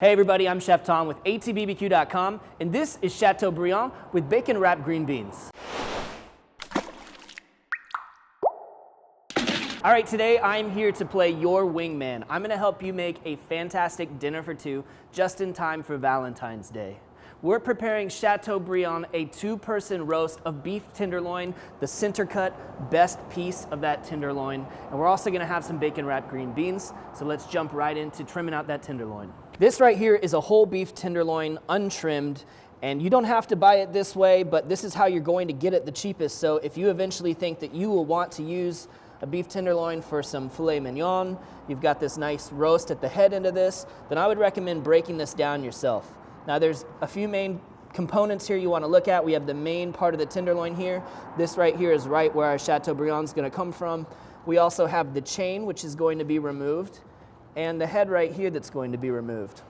Hey everybody, I'm Chef Tom with atbbq.com, and this is Chateaubriand with bacon-wrapped green beans. All right, today I'm here to play your wingman. I'm gonna help you make a fantastic dinner for two just in time for Valentine's Day. We're preparing Chateaubriand, a two-person roast of beef tenderloin, the center cut, best piece of that tenderloin, and we're also gonna have some bacon-wrapped green beans, so let's jump right into trimming out that tenderloin. This right here is a whole beef tenderloin, untrimmed, and you don't have to buy it this way, but this is how you're going to get it the cheapest. So if you eventually think that you will want to use a beef tenderloin for some filet mignon, you've got this nice roast at the head end of this, then I would recommend breaking this down yourself. Now there's a few main components here you want to look at. We have the main part of the tenderloin here. This right here is right where our Chateaubriand is going to come from. We also have the chain, which is going to be removed, and the head right here that's going to be removed.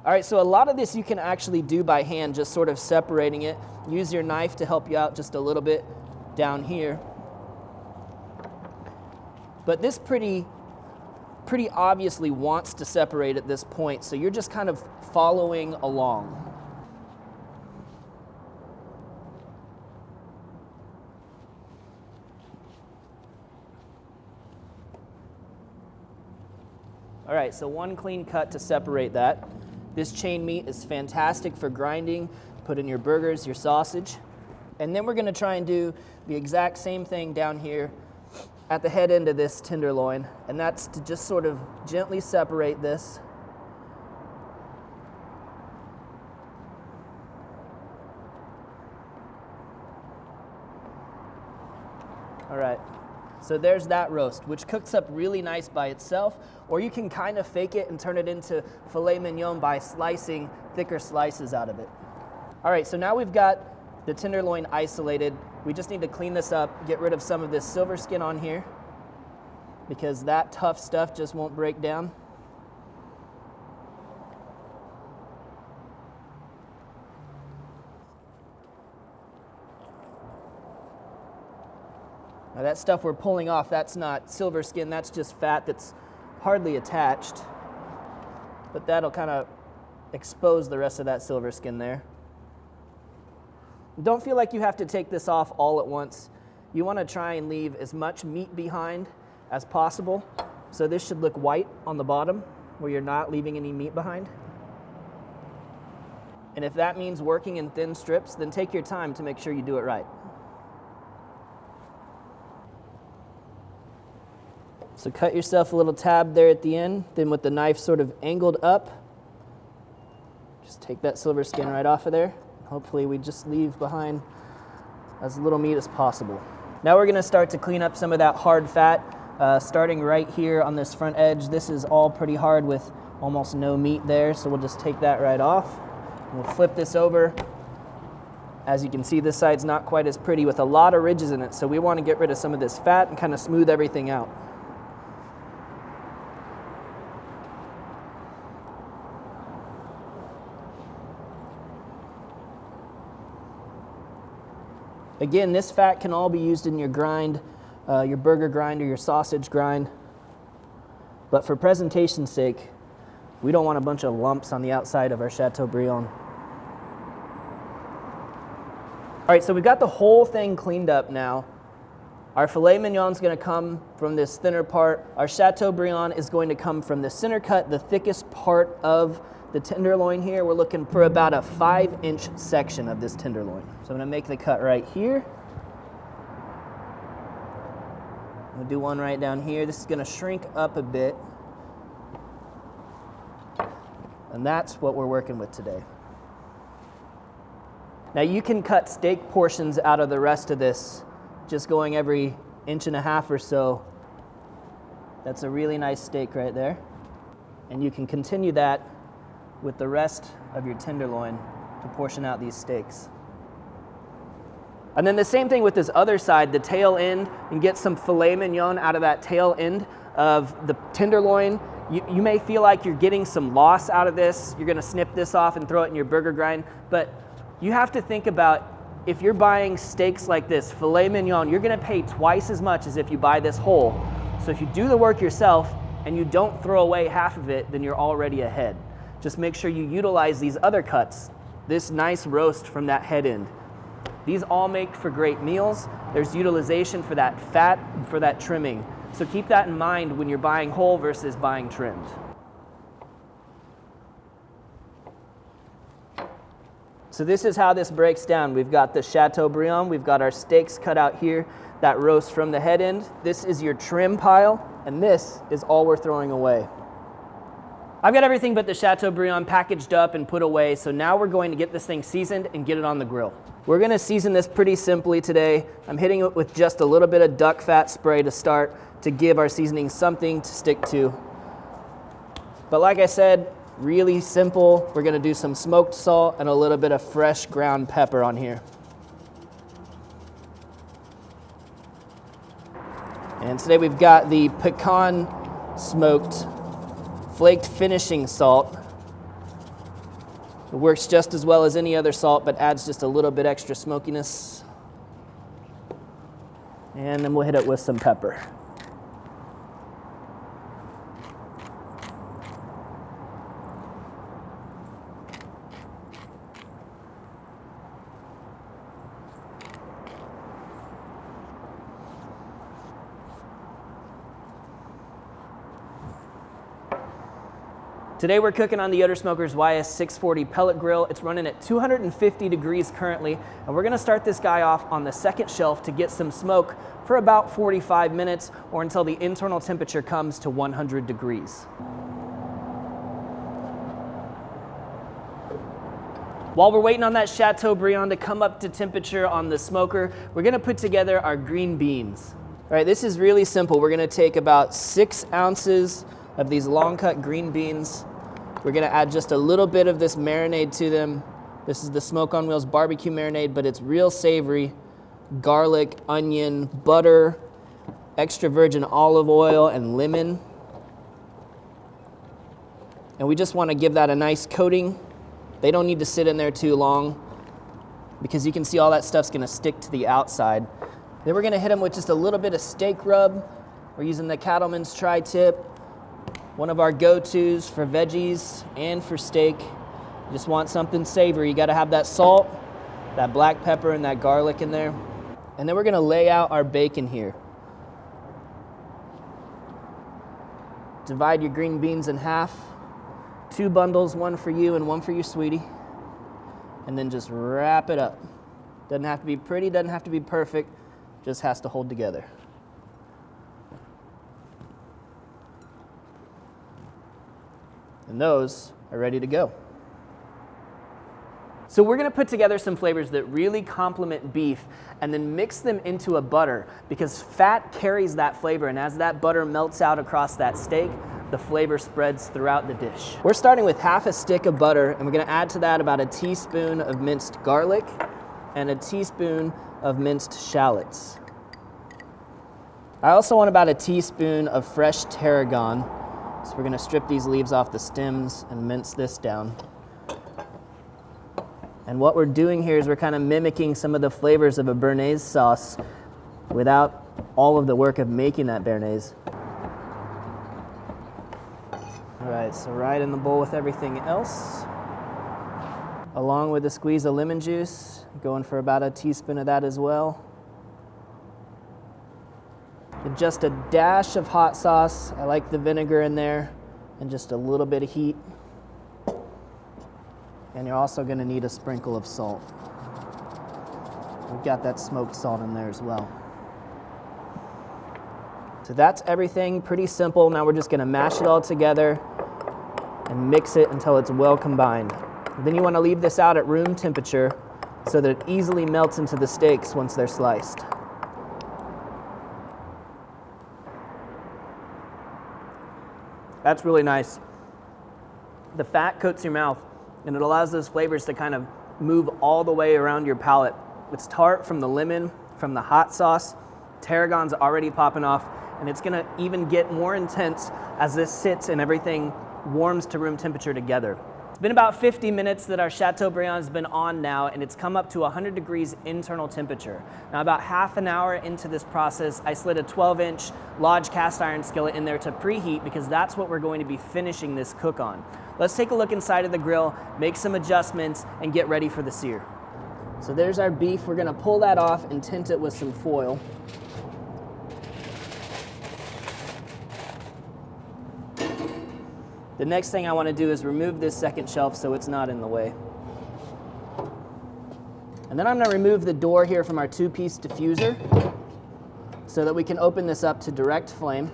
All right, so a lot of this you can actually do by hand, just sort of separating it. Use your knife to help you out just a little bit down here. But this pretty obviously wants to separate at this point, so you're just kind of following along. All right, so one clean cut to separate that. This chain meat is fantastic for grinding, put in your burgers, your sausage. And then we're gonna try and do the exact same thing down here at the head end of this tenderloin, and that's to just sort of gently separate this. All right. So there's that roast, which cooks up really nice by itself, or you can kind of fake it and turn it into filet mignon by slicing thicker slices out of it. All right, so now we've got the tenderloin isolated. We just need to clean this up, get rid of some of this silver skin on here, because that tough stuff just won't break down. Now that stuff we're pulling off, that's not silver skin, that's just fat that's hardly attached. But that'll kind of expose the rest of that silver skin there. Don't feel like you have to take this off all at once. You want to try and leave as much meat behind as possible. So this should look white on the bottom, where you're not leaving any meat behind. And if that means working in thin strips, then take your time to make sure you do it right. So cut yourself a little tab there at the end, then with the knife sort of angled up, just take that silver skin right off of there. Hopefully we just leave behind as little meat as possible. Now we're gonna start to clean up some of that hard fat, starting right here on this front edge. This is all pretty hard with almost no meat there, so we'll just take that right off. We'll flip this over. As you can see, this side's not quite as pretty with a lot of ridges in it, so we wanna get rid of some of this fat and kind of smooth everything out. Again, this fat can all be used in your grind, your burger grind or your sausage grind. But for presentation's sake, we don't want a bunch of lumps on the outside of our Chateaubriand. All right, so we've got the whole thing cleaned up now. Our filet mignon's gonna come from this thinner part. Our Chateaubriand is going to come from the center cut, the thickest part of the tenderloin here. We're looking for about a 5-inch section of this tenderloin. So I'm gonna make the cut right here. I'm gonna do one right down here. This is gonna shrink up a bit. And that's what we're working with today. Now you can cut steak portions out of the rest of this, just going every 1.5 inches or so. That's a really nice steak right there. And you can continue that with the rest of your tenderloin to portion out these steaks. And then the same thing with this other side, the tail end, and get some filet mignon out of that tail end of the tenderloin. You may feel like you're getting some loss out of this. You're gonna snip this off and throw it in your burger grind, but you have to think about, if you're buying steaks like this, filet mignon, you're gonna pay twice as much as if you buy this whole. So if you do the work yourself and you don't throw away half of it, then you're already ahead. just make sure you utilize these other cuts, this nice roast from that head end. These all make for great meals. There's utilization for that fat and for that trimming. So keep that in mind when you're buying whole versus buying trimmed. So this is how this breaks down. We've got the Chateaubriand, we've got our steaks cut out here, that roast from the head end. This is your trim pile, and this is all we're throwing away. I've got everything but the Chateaubriand packaged up and put away, so now we're going to get this thing seasoned and get it on the grill. We're gonna season this pretty simply today. I'm hitting it with just a little bit of duck fat spray to start to give our seasoning something to stick to. But like I said, really simple. We're gonna do some smoked salt and a little bit of fresh ground pepper on here. And today we've got the pecan smoked flaked finishing salt. It works just as well as any other salt, but adds just a little bit extra smokiness. And then we'll hit it with some pepper. Today we're cooking on the Yoder Smokers YS640 Pellet Grill. It's running at 250 degrees currently, and we're gonna start this guy off on the second shelf to get some smoke for about 45 minutes or until the internal temperature comes to 100 degrees. While we're waiting on that Chateaubriand to come up to temperature on the smoker, we're gonna put together our green beans. All right, this is really simple. We're gonna take about 6 ounces of these long cut green beans. We're gonna add just a little bit of this marinade to them. This is the Smoke on Wheels barbecue marinade, but it's real savory. Garlic, onion, butter, extra virgin olive oil, and lemon. And we just wanna give that a nice coating. They don't need to sit in there too long because you can see all that stuff's gonna stick to the outside. Then we're gonna hit them with just a little bit of steak rub. We're using the Cattleman's Tri-Tip. One of our go-tos for veggies and for steak. You just want something savory. You gotta have that salt, that black pepper, and that garlic in there. And then we're gonna lay out our bacon here. Divide your green beans in half. 2 bundles, one for you and one for your sweetie. And then just wrap it up. Doesn't have to be pretty, doesn't have to be perfect, just has to hold together. And those are ready to go. So we're gonna put together some flavors that really complement beef and then mix them into a butter because fat carries that flavor, and as that butter melts out across that steak, the flavor spreads throughout the dish. We're starting with half a stick of butter, and we're gonna add to that about a teaspoon of minced garlic and a teaspoon of minced shallots. I also want about a teaspoon of fresh tarragon. So we're gonna strip these leaves off the stems and mince this down. And what we're doing here is we're kind of mimicking some of the flavors of a béarnaise sauce without all of the work of making that béarnaise. All right, so right in the bowl with everything else, along with a squeeze of lemon juice, going for about a teaspoon of that as well. And just a dash of hot sauce. I like the vinegar in there, and just a little bit of heat. And you're also gonna need a sprinkle of salt. We've got that smoked salt in there as well. So that's everything, pretty simple. Now we're just gonna mash it all together and mix it until it's well combined. Then you wanna leave this out at room temperature so that it easily melts into the steaks once they're sliced. That's really nice. The fat coats your mouth and it allows those flavors to kind of move all the way around your palate. It's tart from the lemon, from the hot sauce. Tarragon's already popping off, and it's gonna even get more intense as this sits and everything warms to room temperature together. been about 50 minutes that our Chateaubriand has been on now, and it's come up to 100 degrees internal temperature. Now, about half an hour into this process, I slid a 12-inch Lodge cast iron skillet in there to preheat because that's what we're going to be finishing this cook on. Let's take a look inside of the grill, make some adjustments, and get ready for the sear. So there's our beef. We're gonna pull that off and tint it with some foil. The next thing I want to do is remove this second shelf so it's not in the way. And then I'm going to remove the door here from our 2-piece diffuser so that we can open this up to direct flame.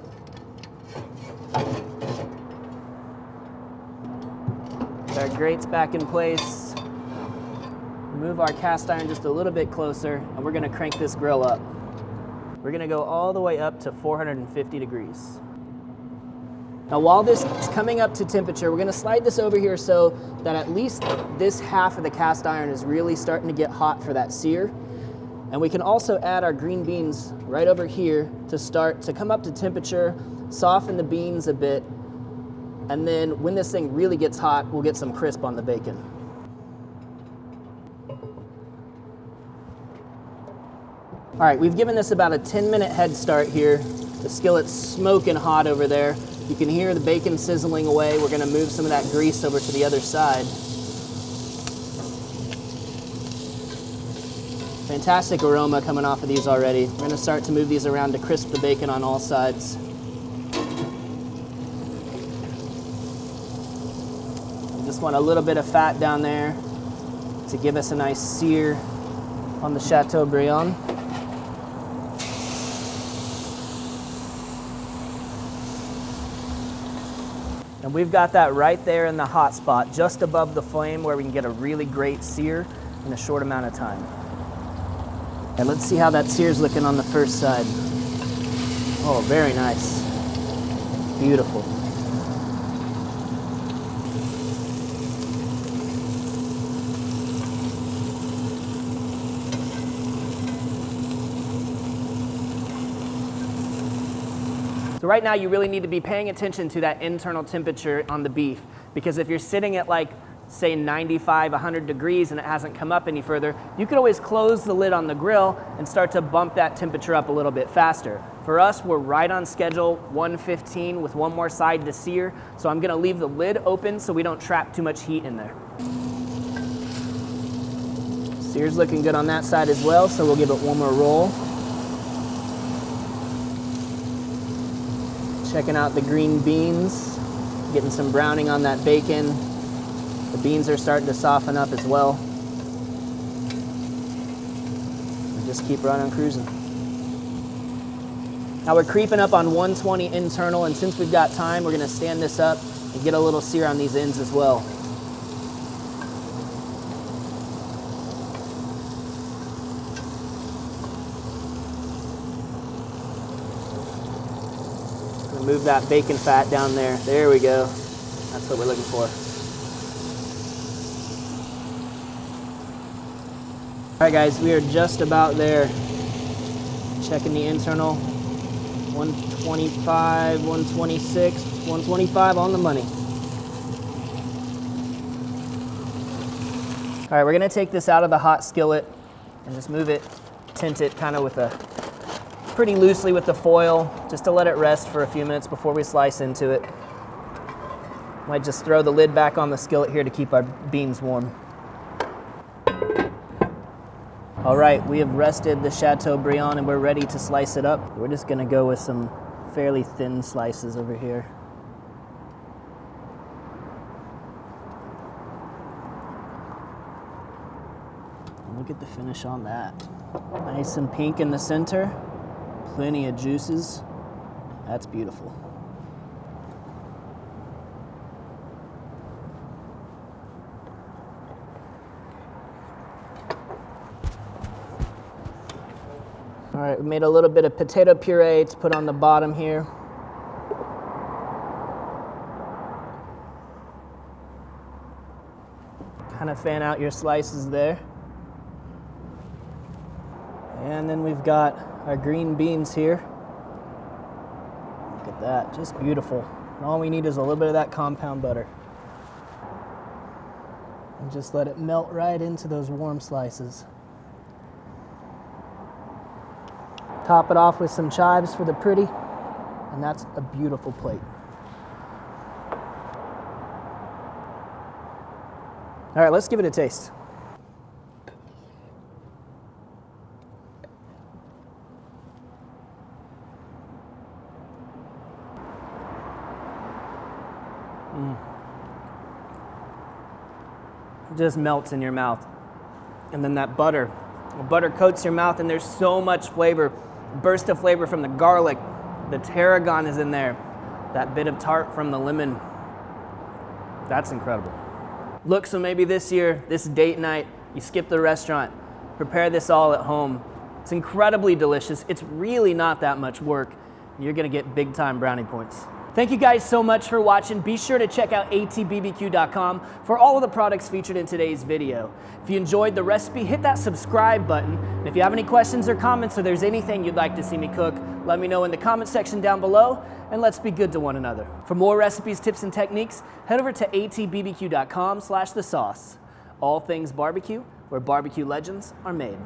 Put our grates back in place. Move our cast iron just a little bit closer, and we're going to crank this grill up. We're going to go all the way up to 450 degrees. Now while this is coming up to temperature, we're going to slide this over here so that at least this half of the cast iron is really starting to get hot for that sear. And we can also add our green beans right over here to start to come up to temperature, soften the beans a bit, and then when this thing really gets hot, we'll get some crisp on the bacon. All right, we've given this about a 10-minute head start here. The skillet's smoking hot over there. You can hear the bacon sizzling away. We're gonna move some of that grease over to the other side. Fantastic aroma coming off of these already. We're gonna start to move these around to crisp the bacon on all sides. We just want a little bit of fat down there to give us a nice sear on the Chateaubriand. And we've got that right there in the hot spot, just above the flame where we can get a really great sear in a short amount of time. And let's see how that sear's looking on the first side. Oh, very nice. Beautiful. So right now you really need to be paying attention to that internal temperature on the beef, because if you're sitting at like, say 95, 100 degrees and it hasn't come up any further, you could always close the lid on the grill and start to bump that temperature up a little bit faster. For us, we're right on schedule, 115 with one more side to sear, so I'm gonna leave the lid open so we don't trap too much heat in there. Sear's looking good on that side as well, so we'll give it one more roll. Checking out the green beans, getting some browning on that bacon. The beans are starting to soften up as well. And just keep running cruising. Now we're creeping up on 120 internal, and since we've got time, we're gonna stand this up and get a little sear on these ends as well. Move that bacon fat down there. There we go. That's what we're looking for. All right, guys, we are just about there. Checking the internal. 125, 126, 125 on the money. All right, we're gonna take this out of the hot skillet and just move it, tint it kind of with a pretty loosely with the foil, just to let it rest for a few minutes before we slice into it. Might just throw the lid back on the skillet here to keep our beans warm. All right, we have rested the Chateaubriand and we're ready to slice it up. We're just gonna go with some fairly thin slices over here. Look at the finish on that. Nice and pink in the center. Plenty of juices. That's beautiful. All right, we made a little bit of potato puree to put on the bottom here. Kind of fan out your slices there. And then we've got our green beans here. Look at that, just beautiful. And all we need is a little bit of that compound butter. And just let it melt right into those warm slices. Top it off with some chives for the pretty, and that's a beautiful plate. All right, let's give it a taste. It just melts in your mouth. And then that butter. The butter coats your mouth, and there's so much flavor. Burst of flavor from the garlic. The tarragon is in there. That bit of tart from the lemon. That's incredible. Look, so maybe this year, this date night, you skip the restaurant. Prepare this all at home. It's incredibly delicious. It's really not that much work. You're gonna get big time brownie points. Thank you guys so much for watching. Be sure to check out atbbq.com for all of the products featured in today's video. If you enjoyed the recipe, hit that subscribe button. And if you have any questions or comments, or there's anything you'd like to see me cook, let me know in the comment section down below, and let's be good to one another. For more recipes, tips, and techniques, head over to atbbq.com/thesauce. All things barbecue, where barbecue legends are made.